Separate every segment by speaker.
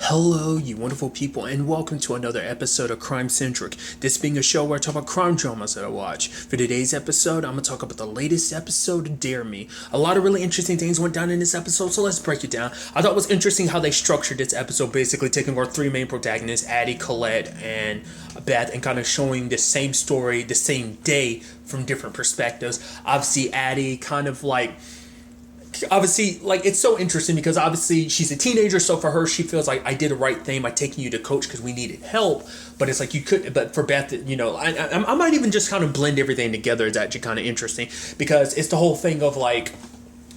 Speaker 1: Hello, you wonderful people, and welcome to another episode of Crime Centric. This being a show where I talk about crime dramas that I watch. For today's episode, I'm going to talk about the latest episode of Dare Me. A lot of really interesting things went down in this episode, so let's break it down. I thought it was interesting how they structured this episode, basically taking our three main protagonists, Addie, Colette, and Beth, and kind of showing the same story, the same day, from different perspectives. Obviously, Addie kind of like it's so interesting because obviously she's a teenager, so for her she feels like I did the right thing by taking you to coach because we needed help. But it's like you could, but for Beth, I might even just kind of blend everything together. It's actually kind of interesting because it's the whole thing of like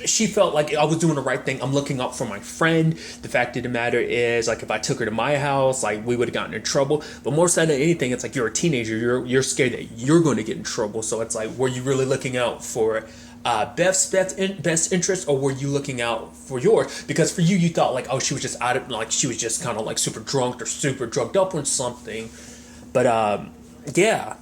Speaker 1: she felt like I was doing the right thing. I'm looking out for my friend. The fact of the matter is, like, if I took her to my house, like, we would have gotten in trouble. But more so than anything, it's like you're a teenager. You're scared that you're going to get in trouble. So it's like, were you really looking out for Beth's best interest, or were you looking out for yours? Because for you, you thought like, oh, she was just out of like she was just kind of like super drunk or super drugged up or something. But yeah.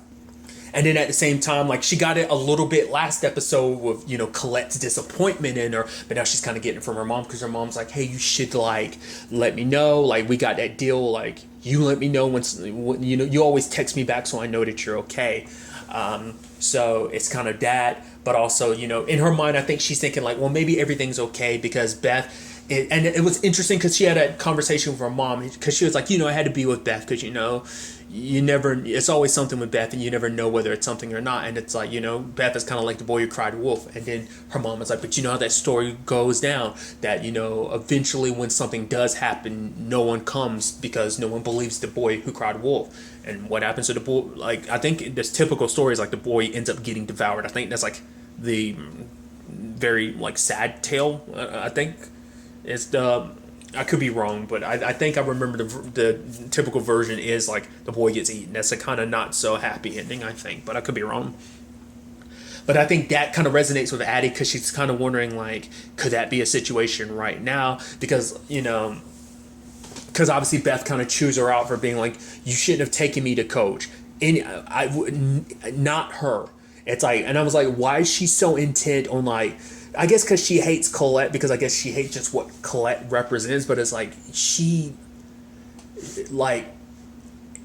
Speaker 1: And then at the same time, like she got it a little bit last episode with, Colette's disappointment in her, but now she's kind of getting it from her mom because her mom's like, hey, you should like let me know. Like we got that deal. Like you let me know when you always text me back so I know that you're okay. So it's kind of that, but also, in her mind, I think she's thinking like, well, maybe everything's okay because Beth. And it was interesting because she had a conversation with her mom because she was like, I had to be with Beth because, you never, it's always something with Beth and you never know whether it's something or not. And it's like, Beth is kind of like the boy who cried wolf. And then her mom was like, but you know how that story goes down that, eventually when something does happen, no one comes because no one believes the boy who cried wolf. And what happens to the boy? Like, I think this typical story is like the boy ends up getting devoured. I think that's like the very like sad tale. I think it's the, I could be wrong, but I think I remember the typical version is like the boy gets eaten. That's a kind of not so happy ending, I think, but I could be wrong. But I think that kind of resonates with Addie because she's kind of wondering like, could that be a situation right now? Because because obviously Beth kind of chews her out for being like, you shouldn't have taken me to coach. And I would not her. It's like, and I was like, why is she so intent on like? I guess because she hates Colette because I guess she hates just what Colette represents, but it's like she, like,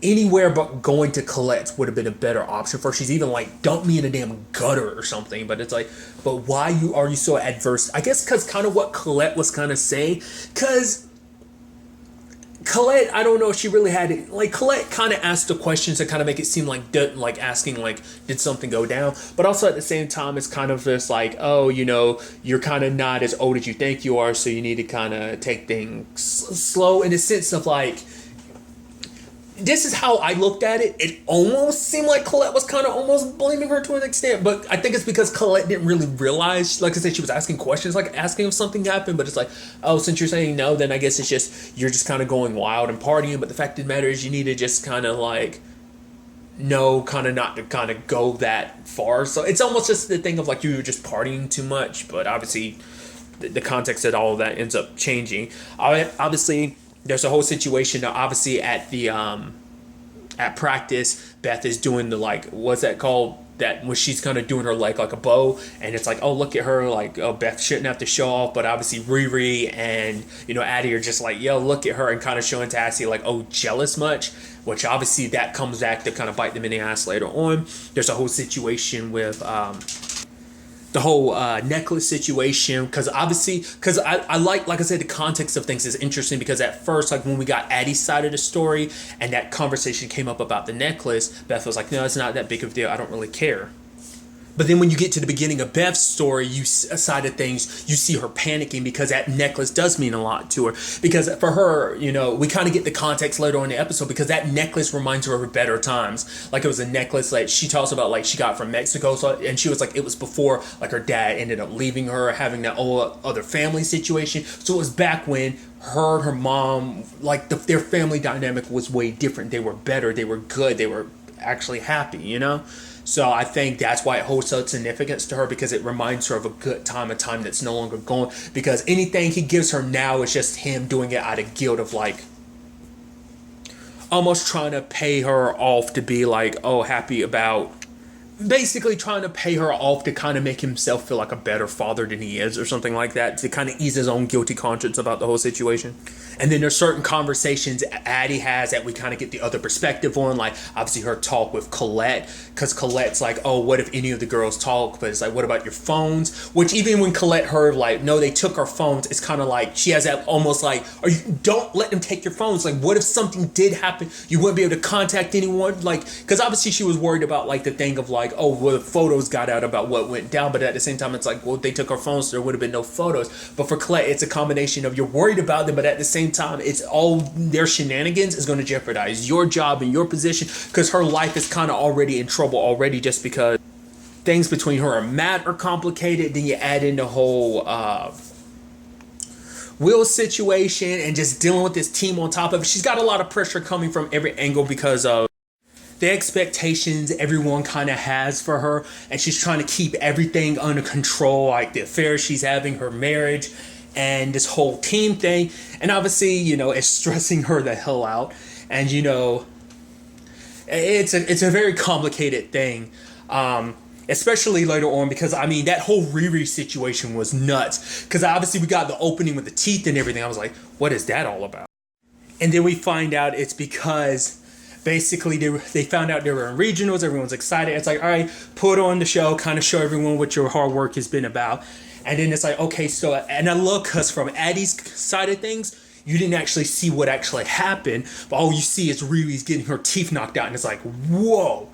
Speaker 1: anywhere but going to Colette's would have been a better option for her. She's even like, dump me in a damn gutter or something, but it's like, but why are you so adverse? I guess because kind of what Colette was kind of saying, because Colette, I don't know if she really had it. Like Colette kind of asked the questions to kind of make it seem like asking like, did something go down? But also at the same time, it's kind of just like, oh, you're kind of not as old as you think you are, so you need to kind of take things slow in the sense of like. This is how I looked at it. It almost seemed like Colette was kind of almost blaming her to an extent, but I think it's because Colette didn't really realize, like I said, she was asking questions, like asking if something happened, but it's like, oh, since you're saying no, then I guess it's just, you're just kind of going wild and partying, but the fact of the matter is you need to just kind of like, no, kind of not to kind of go that far. So it's almost just the thing of like you were just partying too much, but obviously the context of all of that ends up changing. Obviously, there's a whole situation now, obviously at the at practice, Beth is doing the like, what's that called, that when she's kind of doing her like a bow, and it's like, oh, look at her, like, oh, Beth shouldn't have to show off, but obviously Riri and Addie are just like, yo, look at her, and kind of showing Tassie like, oh, jealous much, which obviously that comes back to kind of bite them in the ass later on. There's a whole situation with the whole necklace situation, because obviously, because I like I said, the context of things is interesting, because at first, like when we got Addie's side of the story and that conversation came up about the necklace, Beth was like, no, it's not that big of a deal, I don't really care. But then when you get to the beginning of Beth's story, side of things, you see her panicking because that necklace does mean a lot to her. Because for her, we kind of get the context later on in the episode, because that necklace reminds her of her better times. Like it was a necklace that she talks about, like she got from Mexico. So, and she was like, it was before like her dad ended up leaving her, having that old other family situation. So it was back when her and her mom, like their family dynamic was way different. They were better. They were good. They were actually happy, So I think that's why it holds such significance to her, because it reminds her of a good time, a time that's no longer gone. Because anything he gives her now is just him doing it out of guilt, of like almost trying to pay her off to be like, oh, happy about basically trying to pay her off to kind of make himself feel like a better father than he is or something like that, to kind of ease his own guilty conscience about the whole situation. And then there's certain conversations Addie has that we kind of get the other perspective on, like obviously her talk with Colette, because Colette's like, oh, what if any of the girls talk? But it's like, what about your phones? Which even when Colette heard like, no, they took our phones, it's kind of like she has that almost like, or you don't let them take your phones. Like, what if something did happen? You wouldn't be able to contact anyone, like, because obviously she was worried about like the thing of like, oh, well, the photos got out about what went down, but at the same time it's like, well, they took our phones, so there would have been no photos. But for Colette, it's a combination of you're worried about them, but at the same time it's all their shenanigans is going to jeopardize your job and your position, because her life is kind of already in trouble already, just because things between her and Matt are complicated. Then you add in the whole Will situation and just dealing with this team on top of it. She's got a lot of pressure coming from every angle because of the expectations everyone kind of has for her, and she's trying to keep everything under control, like the affair she's having, her marriage, and this whole team thing. And obviously, you know, it's stressing her the hell out. And, you know, it's a very complicated thing, especially later on, because, I mean, that whole Riri situation was nuts. Because obviously we got the opening with the teeth and everything. I was like, what is that all about? And then we find out it's because basically they found out they were in regionals. Everyone's excited. It's like, all right, put on the show, kind of show everyone what your hard work has been about. And then it's like, okay, so, and I look, because from Addie's side of things, you didn't actually see what actually happened, but all you see is Riri's getting her teeth knocked out, and it's like, whoa.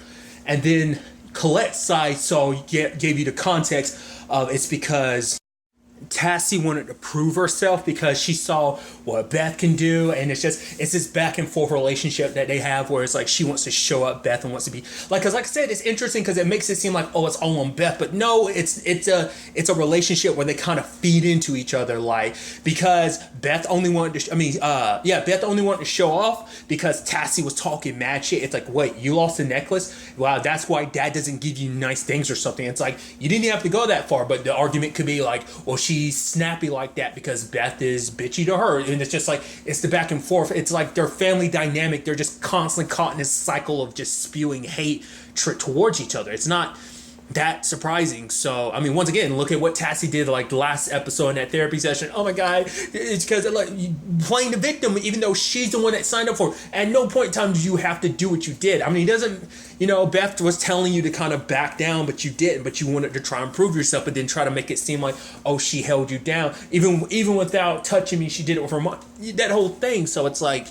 Speaker 1: And then Colette's side gave you the context of it's because Tassie wanted to prove herself because she saw what Beth can do, and it's this back and forth relationship that they have where it's like she wants to show up Beth and wants to be like, because like I said, it's interesting because it makes it seem like, oh, it's all on Beth, but no, it's a relationship where they kind of feed into each other, like, because Beth only wanted to Beth only wanted to show off because Tassie was talking mad shit. It's like, wait, you lost a necklace? Wow, that's why Dad doesn't give you nice things or something. It's like, you didn't have to go that far, but the argument could be like, well, she's snappy like that because Beth is bitchy to her, and it's just like, it's the back and forth. It's like their family dynamic, they're just constantly caught in this cycle of just spewing hate towards each other. It's not that surprising. So, I mean, once again, look at what Tassie did like the last episode in that therapy session. Oh my God, it's because like playing the victim, even though she's the one that signed up for it. At no point in time did you have to do what you did. I mean, it doesn't, you know, Beth was telling you to kind of back down, but you didn't, but you wanted to try and prove yourself, but then try to make it seem like, oh, she held you down. Even without touching me, she did it with her mom, that whole thing. So it's like,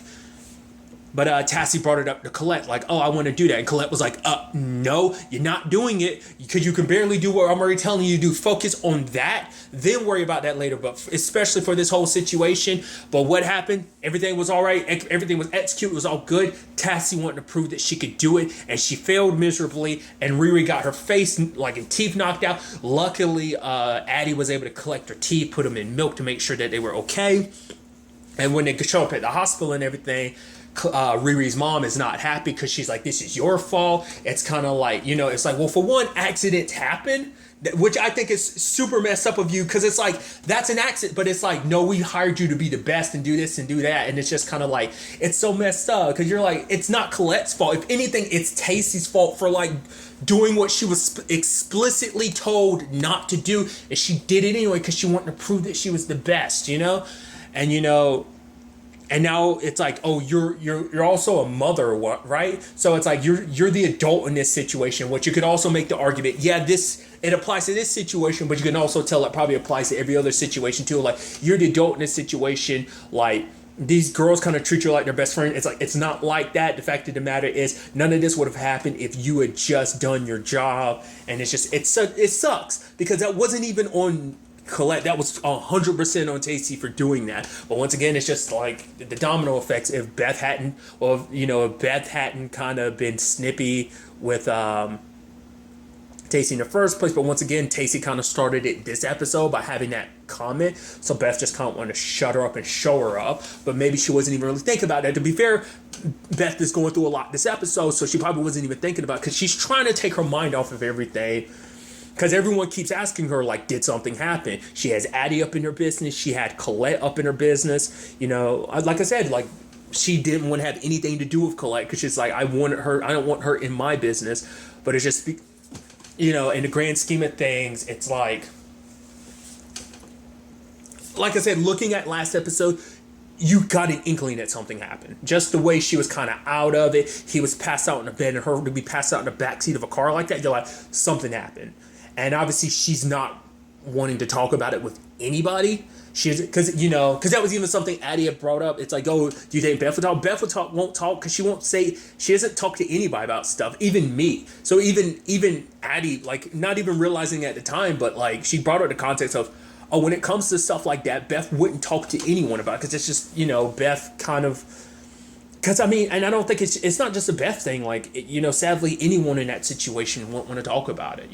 Speaker 1: but Tassie brought it up to Colette, like, oh, I want to do that. And Colette was like, no, you're not doing it because you can barely do what I'm already telling you to do. Focus on that, then worry about that later. But especially for this whole situation. But what happened? Everything was all right. Everything was executed. It was all good. Tassie wanted to prove that she could do it, and she failed miserably. And Riri got her face, like, and teeth knocked out. Luckily, Addie was able to collect her teeth, put them in milk to make sure that they were okay. And when they show up at the hospital and everything, Riri's mom is not happy because she's like, this is your fault. It's kind of like, you know, it's like, well, for one, accidents happen, which I think is super messed up of you, because it's like, that's an accident, but it's like, no, we hired you to be the best and do this and do that. And it's just kind of like, it's so messed up because you're like, it's not Colette's fault. If anything, it's Tacy's fault for like doing what she was explicitly told not to do. And she did it anyway because she wanted to prove that she was the best, you know? And, you know, and now it's like, oh, you're also a mother, right? So it's like you're the adult in this situation. Which you could also make the argument, yeah, it applies to this situation, but you can also tell it probably applies to every other situation too. Like, you're the adult in this situation. Like, these girls kind of treat you like their best friend. It's like, it's not like that. The fact of the matter is, none of this would have happened if you had just done your job. And it's just, it sucks because that wasn't even on Colette. That was 100% on Tacy for doing that. But once again, it's just like the domino effects. If Beth hadn't kind of been snippy with Tacy in the first place, but once again, Tacy kind of started it this episode by having that comment. So Beth just kind of wanted to shut her up and show her up, but maybe she wasn't even really thinking about that. To be fair, Beth is going through a lot this episode, so she probably wasn't even thinking about it because she's trying to take her mind off of everything. Because everyone keeps asking her, like, did something happen? She has Addie up in her business. She had Colette up in her business. You know, like I said, like, she didn't want to have anything to do with Colette because she's like, I don't want her in my business. But it's just in the grand scheme of things, it's like I said, looking at last episode, you got an inkling that something happened. Just the way she was kind of out of it. He was passed out in the bed, and her to be passed out in the backseat of a car like that, you're like, something happened. And obviously she's not wanting to talk about it with anybody. Because that was even something Addie had brought up. It's like, oh, do you think Beth will talk? Beth won't talk because she won't say, she doesn't talk to anybody about stuff, even me. So even Addie, like, not even realizing at the time, but like, she brought up the context of, oh, when it comes to stuff like that, Beth wouldn't talk to anyone about it because it's just, Beth kind of, because I mean, and I don't think it's not just a Beth thing. Like, sadly, anyone in that situation won't want to talk about it,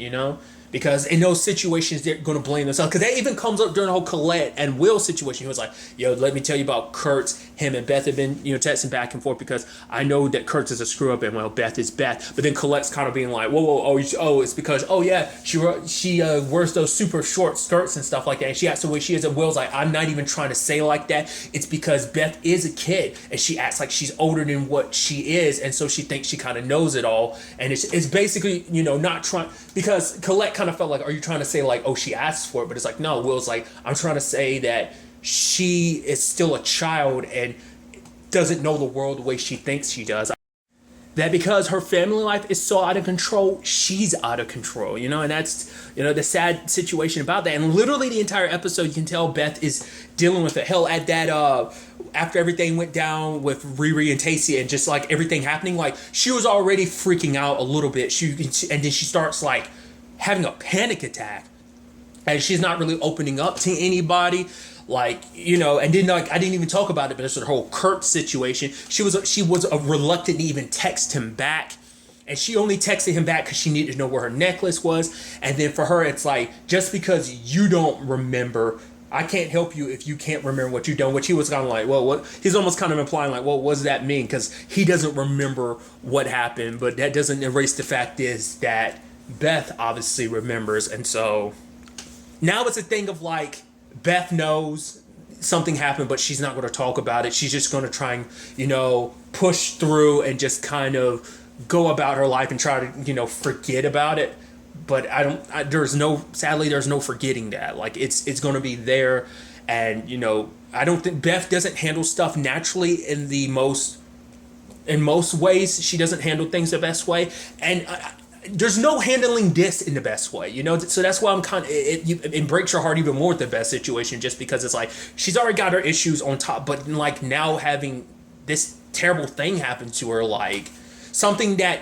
Speaker 1: because in those situations, they're going to blame themselves. Because that even comes up during the whole Colette and Will situation. He was like, yo, let me tell you about Kurtz. Him and Beth have been, texting back and forth because I know that Kurtz is a screw up and, well, Beth is Beth. But then Colette's kind of being like, whoa, it's because, oh, yeah, she wears those super short skirts and stuff like that. And she acts the way she is. And Will's like, I'm not even trying to say like that. It's because Beth is a kid and she acts like she's older than what she is. And so she thinks she kind of knows it all. And it's basically, not trying, because Colette kind of felt like, are you trying to say like, oh, she asked for it? But it's like, no, Will's like, I'm trying to say that she is still a child and doesn't know the world the way she thinks she does. That because her family life is so out of control, she's out of control, and that's, the sad situation about that. And literally the entire episode, you can tell Beth is dealing with it. Hell, at that, after everything went down with Riri and Tacey and just like everything happening, like she was already freaking out a little bit. And then she starts like having a panic attack and she's not really opening up to anybody. Like, and then like I didn't even talk about it, but it's the whole Kurt situation. She was reluctant to even text him back, and she only texted him back because she needed to know where her necklace was. And then for her, it's like, just because you don't remember, I can't help you if you can't remember what you've done. Which he was kind of like, well, what? He's almost kind of implying like, well, what does that mean? Because he doesn't remember what happened, but that doesn't erase the fact is that Beth obviously remembers, and so now it's a thing of like, Beth knows something happened, but she's not going to talk about it. She's just going to try and, push through and just kind of go about her life and try to, forget about it. But sadly, there's no forgetting that. Like, it's going to be there. And, I don't think Beth doesn't handle stuff naturally in most ways. She doesn't handle things the best way. And there's no handling this in the best way, so that's why I'm kind of, it breaks your heart even more with the Beth situation, just because it's like she's already got her issues on top, but like now having this terrible thing happen to her, like something that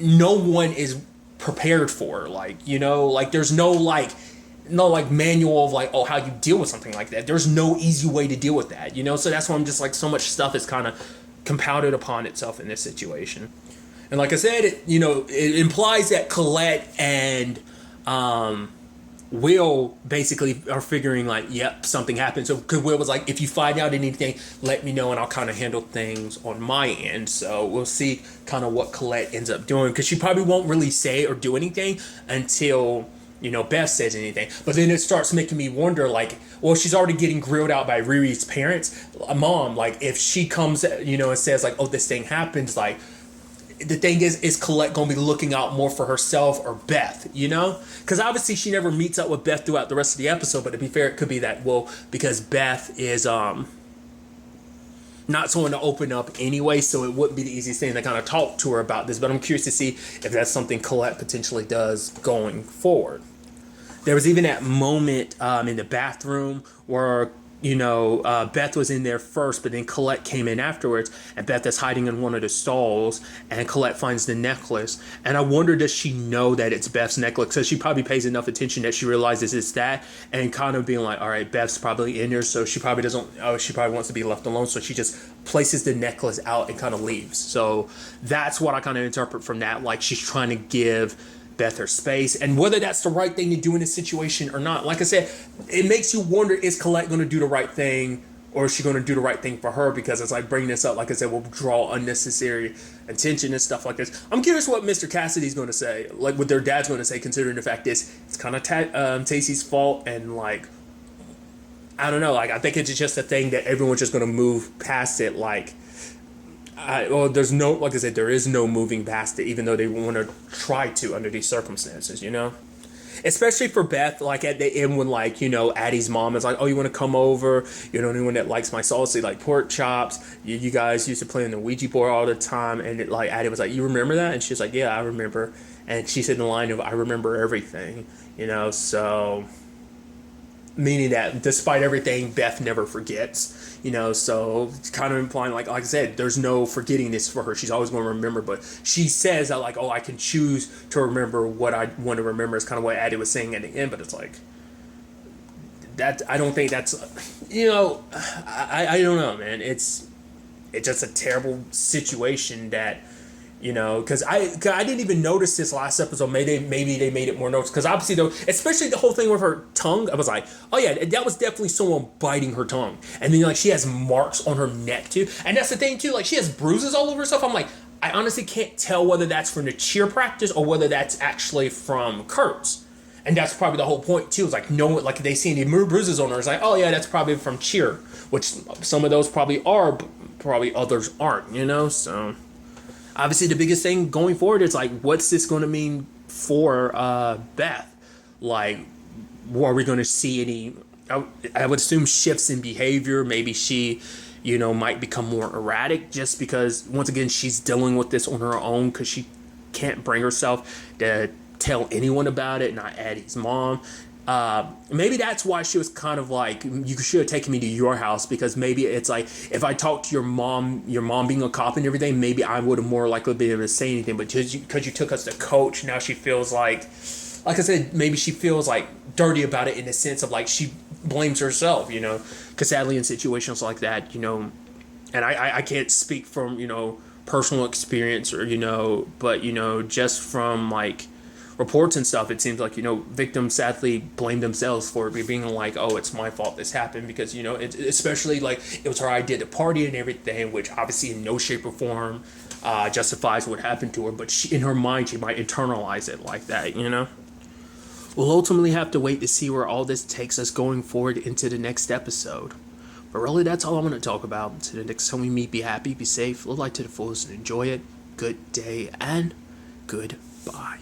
Speaker 1: no one is prepared for, like, like there's no manual of like, oh, how you deal with something like that. There's no easy way to deal with that, so that's why I'm just like, so much stuff is kind of compounded upon itself in this situation. And like I said, it implies that Colette and Will basically are figuring like, yep, something happened. So because Will was like, if you find out anything, let me know and I'll kind of handle things on my end. So we'll see kind of what Colette ends up doing, because she probably won't really say or do anything until, Beth says anything. But then it starts making me wonder, like, well, she's already getting grilled out by Riri's parents. Mom, like, if she comes, and says like, oh, this thing happens, like, the thing is Colette gonna be looking out more for herself or Beth, Because obviously she never meets up with Beth throughout the rest of the episode, but to be fair, it could be that, well, because Beth is not someone to open up anyway, so it wouldn't be the easiest thing to kind of talk to her about this, but I'm curious to see if that's something Colette potentially does going forward. There was even that moment in the bathroom where Beth was in there first, but then Colette came in afterwards, and Beth is hiding in one of the stalls, and Colette finds the necklace, and I wonder, does she know that it's Beth's necklace? So she probably pays enough attention that she realizes it's that, and kind of being like, all right, Beth's probably in there, so she probably wants to be left alone, so she just places the necklace out and kind of leaves. So that's what I kind of interpret from that, like she's trying to give Beth her space, and whether that's the right thing to do in this situation or not. Like I said, it makes you wonder, is Colette going to do the right thing, or is she going to do the right thing for her? Because it's like, bringing this up, like I said, will draw unnecessary attention and stuff like this. I'm curious what Mr. Cassidy's going to say, like what their dad's going to say, considering the fact is it's kind of Tacey's fault, and like, I don't know, like I think it's just a thing that everyone's just going to move past it. Like, well, there's no, like I said, there is no moving past it, even though they want to try to under these circumstances, you know? Especially for Beth, like at the end when, like, you know, Addie's mom is like, oh, you want to come over? You're the only one that likes my salsa, like pork chops. You guys used to play on the Ouija board all the time. And it, like, Addie was like, you remember that? And she's like, yeah, I remember. And she said the line of, I remember everything, you know, so... Meaning that despite everything, Beth never forgets, you know, so it's kind of implying, like I said, there's no forgetting this for her. She's always going to remember, but she says that, like, oh, I can choose to remember what I want to remember. It's kind of what Addie was saying at the end, but it's like, that, I don't think that's, you know, I don't know, man. It's just a terrible situation that, you know, because I didn't even notice this last episode. Maybe they made it more noticeable. Because obviously, though, especially the whole thing with her tongue, I was like, oh yeah, that was definitely someone biting her tongue. And then, like, she has marks on her neck too. And that's the thing too. Like, she has bruises all over herself. I'm like, I honestly can't tell whether that's from the cheer practice or whether that's actually from Kurt's. And that's probably the whole point too. It's like, no one, like, they see any bruises on her. It's like, oh yeah, that's probably from cheer. Which some of those probably are, but probably others aren't. You know, so. Obviously, the biggest thing going forward is, like, what's this going to mean for Beth? Like, are we going to see any, I would assume, shifts in behavior? Maybe she, you know, might become more erratic just because, once again, she's dealing with this on her own because she can't bring herself to tell anyone about it, not Addie's mom. Maybe that's why she was kind of like, you should have taken me to your house, because maybe it's like, if I talked to your mom being a cop and everything, maybe I would have more likely been able to say anything. But because you took us to Coach, now she feels like I said, maybe she feels like dirty about it in the sense of, like, she blames herself, you know, because sadly in situations like that, you know, and I can't speak from, you know, personal experience or, you know, but, you know, just from, like, reports and stuff, it seems like, you know, victims sadly blame themselves for it, being like, oh, it's my fault this happened, because, you know, especially, like, it was her idea to party and everything, which obviously in no shape or form justifies what happened to her, but she, in her mind, she might internalize it like that, you know. We'll ultimately have to wait to see where all this takes us going forward into the next episode. But really, that's all I want to talk about. Until the next time we meet, be happy, be safe, live life to the fullest, and enjoy it. Good day and goodbye.